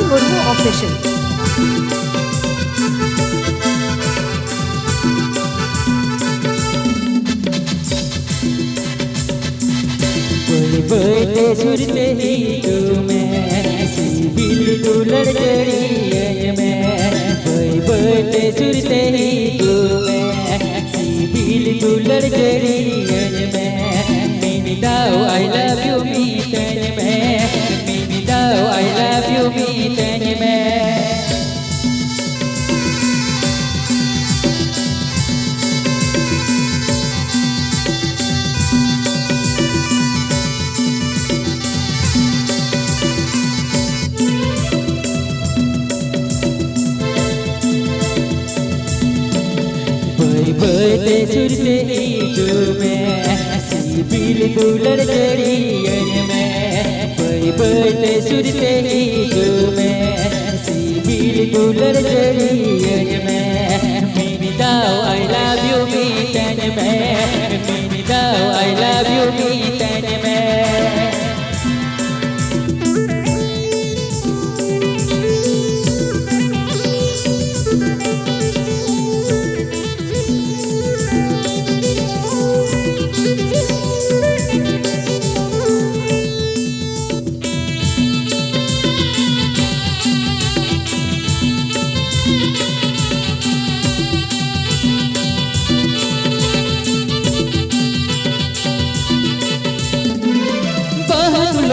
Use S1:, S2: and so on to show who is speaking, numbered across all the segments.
S1: Murmu official.
S2: बोलते सुरते ही तुम्हें CIBIL दुलड़ जड़ियन में बोलते सुरते ही तुम्हें सिबिल दुलड़ जड़ियन में मीनी दाओ आई लव यू मीतन में मीनी दाओ आई लव यू मीतन में बोलते सुरते ही तुम्हें सिबिल दुलड़ जड़ियन में बोलते सुरते ही तुम्हें सिबिल दुलड़ जड़ियन में मीनी दाओ आई लव यू मीतन में मीनी दाओ आई लव यू मीतन में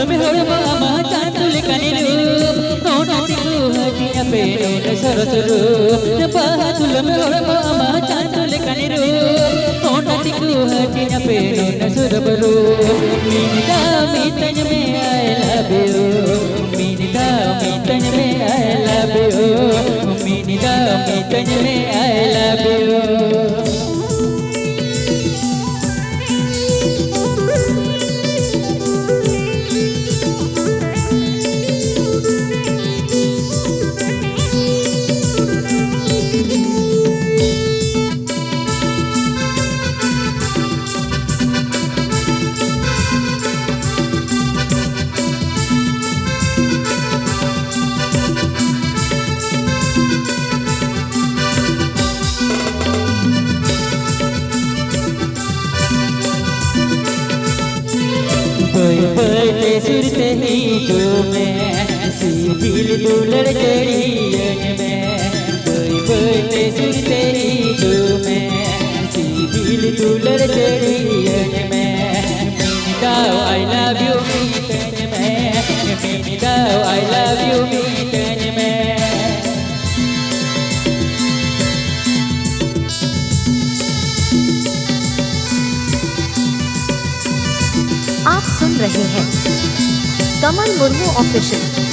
S2: में हर मामा चांदुल कनिलू नोनातिलू हटिया पेनो न सरसरू बातुल में हर मामा चांदुल कनिलू नोनातिलू हटिया पेनो न सरबरू मीनी दा मीतन में आई लव यू मीनी दा मीतन में आई लव यू मीनी दा मीतन में आई लव यू बोलते सुरते ही तुम्हें सिबिल दुलड़ जड़ियन में बोलते सुरते ही तुम्हें सिबिल दुलड़ जड़ियन में मीनी दाओ आई लव यू मीतन में मीनी दाओ आई लव यू मीतन में
S1: आप सुन रहे हैं कमल मुर्मू ऑफिशियल।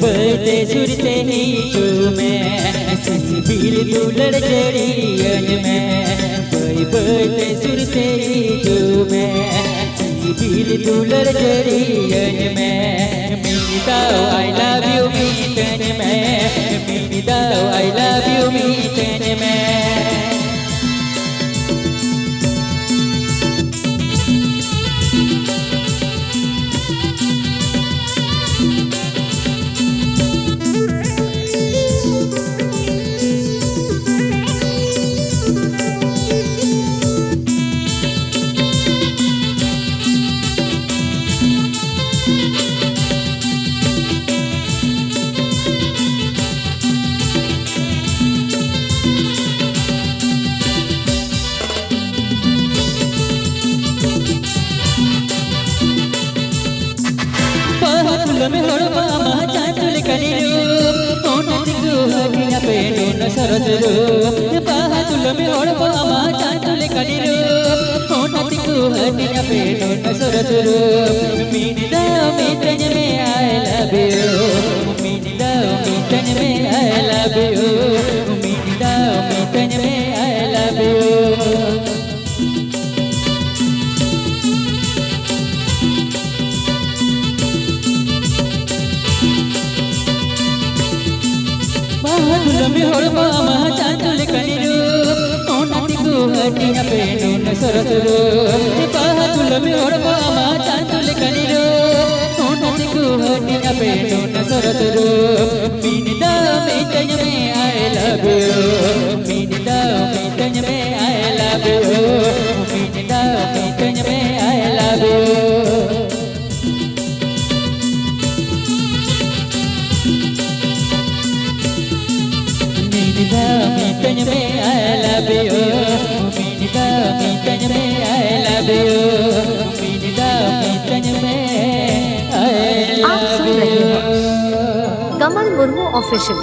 S2: बोलते सुरते ही तुम्हें सिबिल दुलड़ जड़ियन में बोलते सुरते ही तुम्हें सिबिल दुलड़ जड़ियन में मीनी दाओ आई लव यू मीतन में मीनी दाओ आई लव यू मीतन में में हर मामा चांदुल कनिलू नोनातिलू हटिया पेनो न सरसरू बातुल में हर मामा चांदुल कनिलू नोनातिलू हटिया पेनो न सरसरू मीनी दा मीतन में आई लव यू मीनी दा मीतन में आई लव यू मीनी दा मीटन में आई लव यू तुलमी होड़बा महा चांचुल कनिरू ओनाति गुहटी अपेनु न सरसुरु पाहा तुलमी होड़बा महा चांचुल कनिरू ओनाति गुहटी अपेनु न सरसुरु मीनिदा मीटन में आई लव यू मीनिदा मीटन में आई लव यू मीनिदा मीटन में आई लव यू मीटन में आई लव यू मीनिदा मीटन में आई लव यू मीनिदा मीटन में आई
S1: आप सुन
S2: लव
S1: रहे
S2: यू
S1: हैं कमल मुर्मू ऑफिशियल।